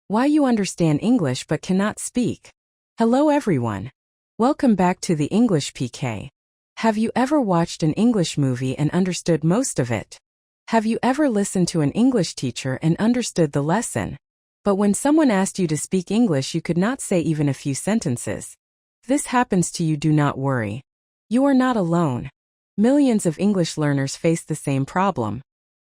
Why you understand English but cannot speak. Hello everyone. Welcome back to the English PK. Have you ever watched an English movie and understood most of it? Have you ever listened to an English teacher and understood the lesson? But when someone asked you to speak English, you could not say even a few sentences. If this happens to you, do not worry. You are not alone. Millions of English learners face the same problem.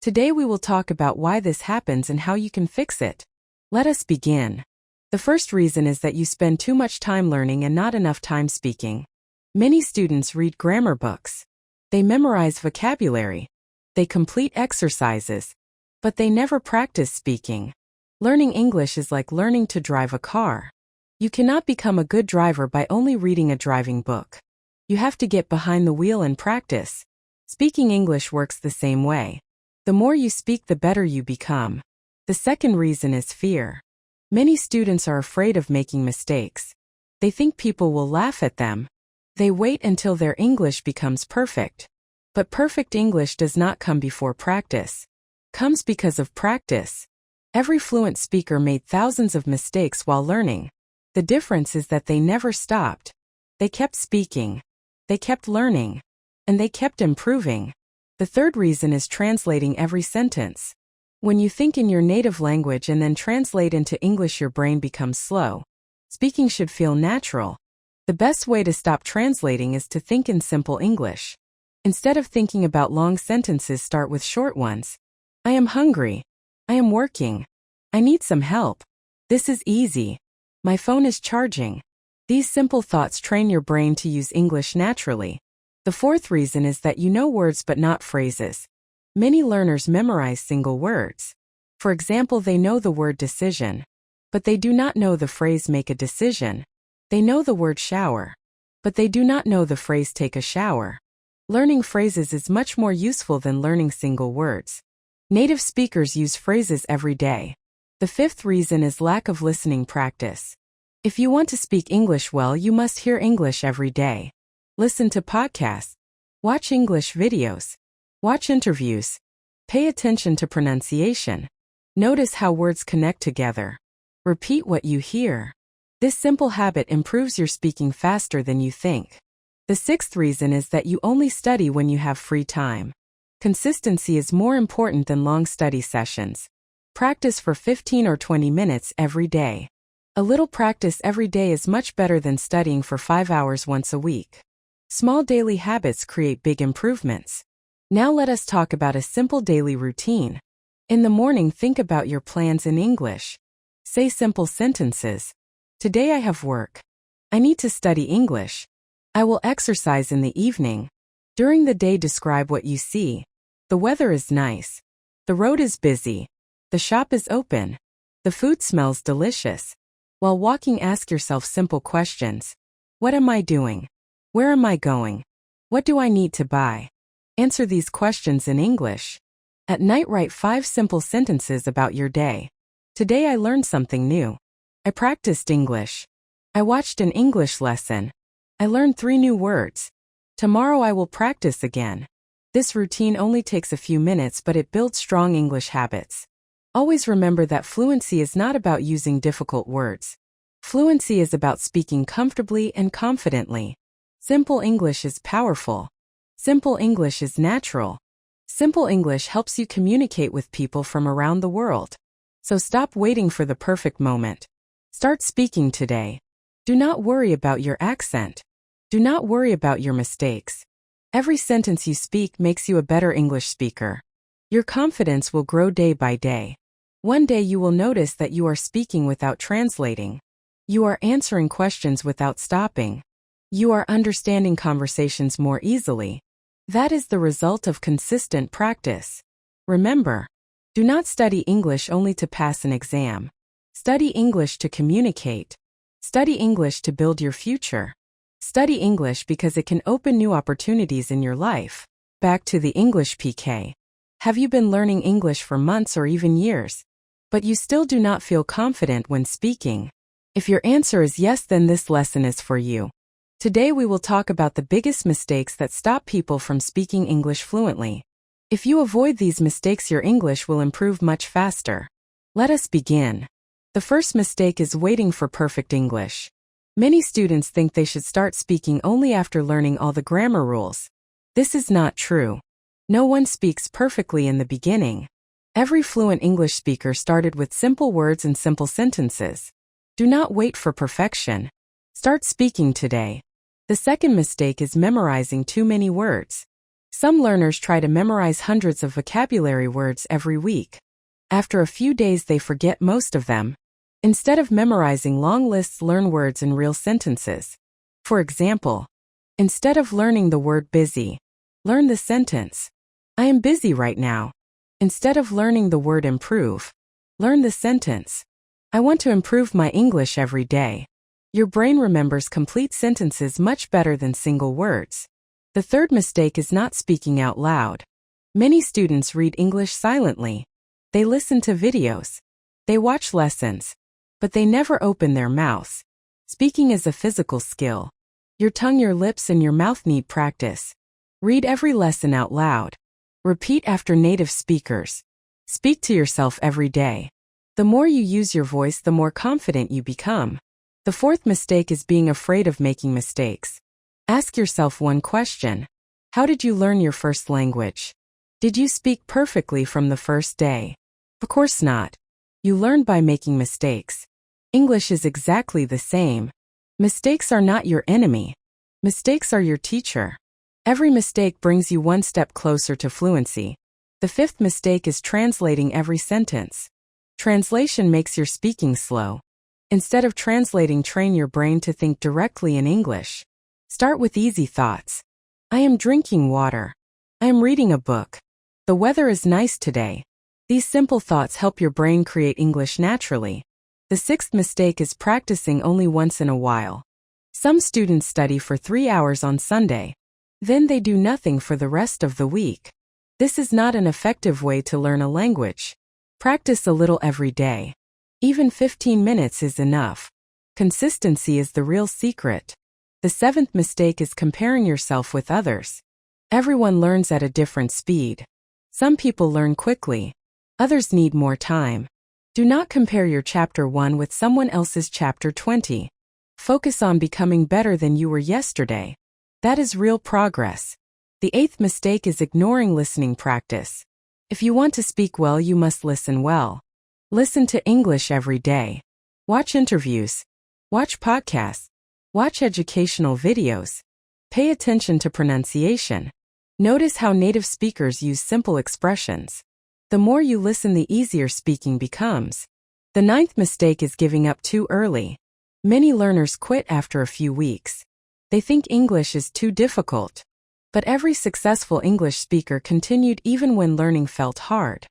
Today we will talk about why this happens and how you can fix it. Let us begin. The first reason is that you spend too much time learning and not enough time speaking. Many students read grammar books. They memorize vocabulary. They complete exercises. But they never practice speaking. Learning English is like learning to drive a car. You cannot become a good driver by only reading a driving book. You have to get behind the wheel and practice. Speaking English works the same way. The more you speak, the better you become. The second reason is fear. Many students are afraid of making mistakes. They think people will laugh at them. They wait until their English becomes perfect. But perfect English does not come before practice. Comes because of practice. Every fluent speaker made thousands of mistakes while learning. The difference is that they never stopped. They kept speaking. They kept learning. And they kept improving. The third reason is translating every sentence. When you think in your native language and then translate into English, your brain becomes slow. Speaking should feel natural. The best way to stop translating is to think in simple English. Instead of thinking about long sentences, start with short ones. I am hungry. I am working. I need some help. This is easy. My phone is charging. These simple thoughts train your brain to use English naturally. The fourth reason is that you know words but not phrases. Many learners memorize single words. For example, they know the word decision. But they do not know the phrase make a decision. They know the word shower. But they do not know the phrase take a shower. Learning phrases is much more useful than learning single words. Native speakers use phrases every day. The fifth reason is lack of listening practice. If you want to speak English well, you must hear English every day. Listen to podcasts. Watch English videos. Watch interviews. Pay attention to pronunciation. Notice how words connect together. Repeat what you hear. This simple habit improves your speaking faster than you think. The sixth reason is that you only study when you have free time. Consistency is more important than long study sessions. Practice for 15 or 20 minutes every day. A little practice every day is much better than studying for 5 hours once a week. Small daily habits create big improvements. Now let us talk about a simple daily routine. In the morning, think about your plans in English. Say simple sentences. Today I have work. I need to study English. I will exercise in the evening. During the day, describe what you see. The weather is nice. The road is busy. The shop is open. The food smells delicious. While walking, ask yourself simple questions. What am I doing? Where am I going? What do I need to buy? Answer these questions in English. At night, write 5 simple sentences about your day. Today I learned something new. I practiced English. I watched an English lesson. I learned 3 new words. Tomorrow I will practice again. This routine only takes a few minutes, but it builds strong English habits. Always remember that fluency is not about using difficult words. Fluency is about speaking comfortably and confidently. Simple English is powerful. Simple English is natural. Simple English helps you communicate with people from around the world. So stop waiting for the perfect moment. Start speaking today. Do not worry about your accent. Do not worry about your mistakes. Every sentence you speak makes you a better English speaker. Your confidence will grow day by day. One day you will notice that you are speaking without translating. You are answering questions without stopping. You are understanding conversations more easily. That is the result of consistent practice. Remember, do not study English only to pass an exam. Study English to communicate. Study English to build your future. Study English because it can open new opportunities in your life. Back to the English PK. Have you been learning English for months or even years? But you still do not feel confident when speaking? If your answer is yes, then this lesson is for you. Today we will talk about the biggest mistakes that stop people from speaking English fluently. If you avoid these mistakes, your English will improve much faster. Let us begin. The first mistake is waiting for perfect English. Many students think they should start speaking only after learning all the grammar rules. This is not true. No one speaks perfectly in the beginning. Every fluent English speaker started with simple words and simple sentences. Do not wait for perfection. Start speaking today. The second mistake is memorizing too many words. Some learners try to memorize hundreds of vocabulary words every week. After a few days, they forget most of them. Instead of memorizing long lists, learn words in real sentences. For example, instead of learning the word busy, learn the sentence, I am busy right now. Instead of learning the word improve, learn the sentence, I want to improve my English every day. Your brain remembers complete sentences much better than single words. The third mistake is not speaking out loud. Many students read English silently. They listen to videos. They watch lessons. But they never open their mouths. Speaking is a physical skill. Your tongue, your lips, and your mouth need practice. Read every lesson out loud. Repeat after native speakers. Speak to yourself every day. The more you use your voice, the more confident you become. The fourth mistake is being afraid of making mistakes. Ask yourself one question. How did you learn your first language? Did you speak perfectly from the first day? Of course not. You learned by making mistakes. English is exactly the same. Mistakes are not your enemy. Mistakes are your teacher. Every mistake brings you one step closer to fluency. The fifth mistake is translating every sentence. Translation makes your speaking slow. Instead of translating, train your brain to think directly in English. Start with easy thoughts. I am drinking water. I am reading a book. The weather is nice today. These simple thoughts help your brain create English naturally. The sixth mistake is practicing only once in a while. Some students study for 3 hours on Sunday. Then they do nothing for the rest of the week. This is not an effective way to learn a language. Practice a little every day. Even 15 minutes is enough. Consistency is the real secret. The seventh mistake is comparing yourself with others. Everyone learns at a different speed. Some people learn quickly. Others need more time. Do not compare your chapter 1 with someone else's chapter 20. Focus on becoming better than you were yesterday. That is real progress. The eighth mistake is ignoring listening practice. If you want to speak well, you must listen well. Listen to English every day. Watch interviews. Watch podcasts. Watch educational videos. Pay attention to pronunciation. Notice how native speakers use simple expressions. The more you listen, the easier speaking becomes. The ninth mistake is giving up too early. Many learners quit after a few weeks. They think English is too difficult. But every successful English speaker continued even when learning felt hard.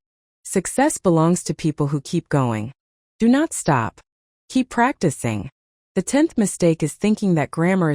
Success belongs to people who keep going. Do not stop. Keep practicing. The 10th mistake is thinking that grammar is